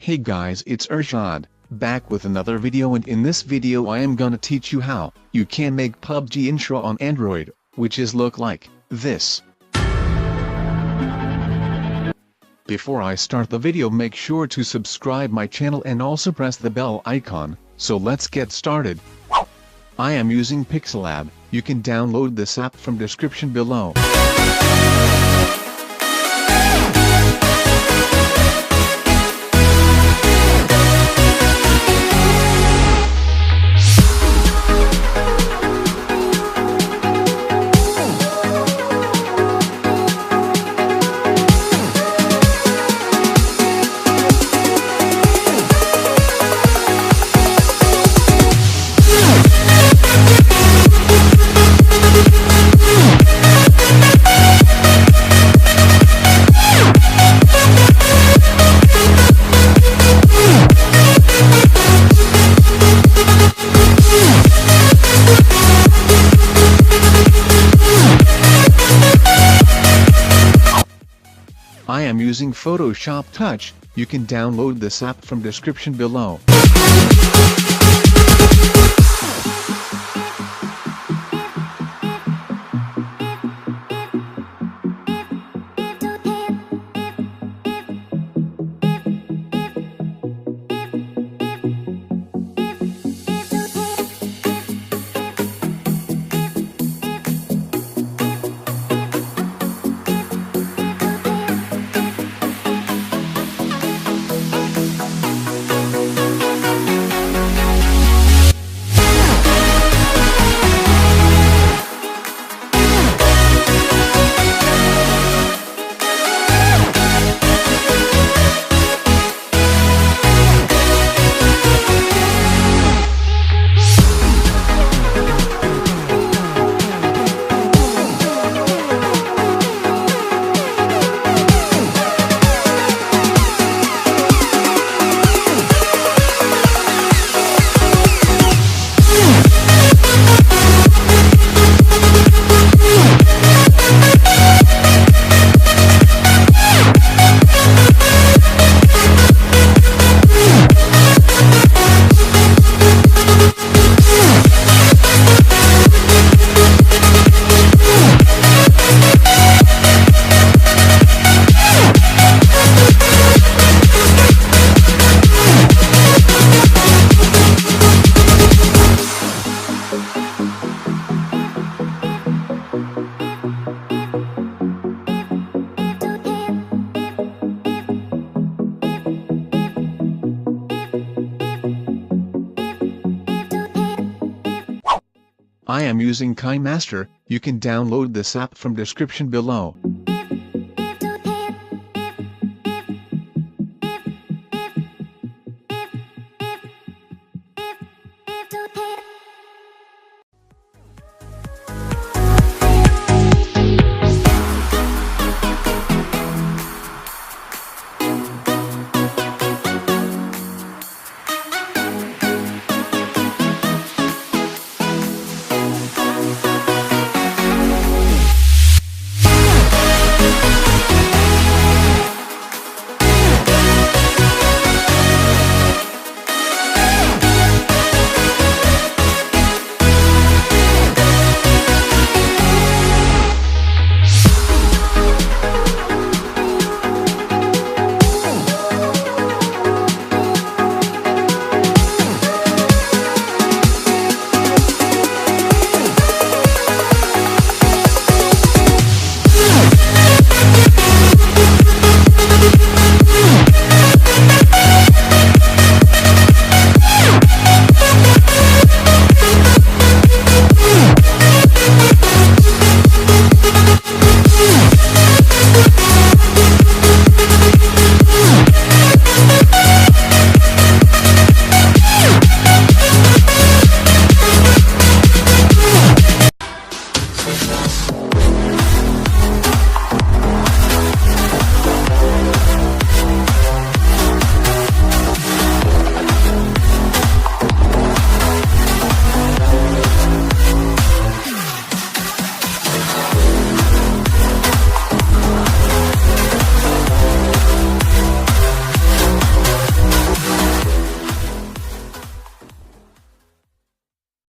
Hey guys, it's Urshad, back with another video, and in this video I am gonna teach you how you can make PUBG intro on Android, which is look like this. Before I start the video, make sure to subscribe my channel and also press the bell icon, so let's get started. I am using Pixelab. You can download this app from description below. I am using Photoshop Touch. You can download this app from description below. I am using KineMaster. You can download this app from description below.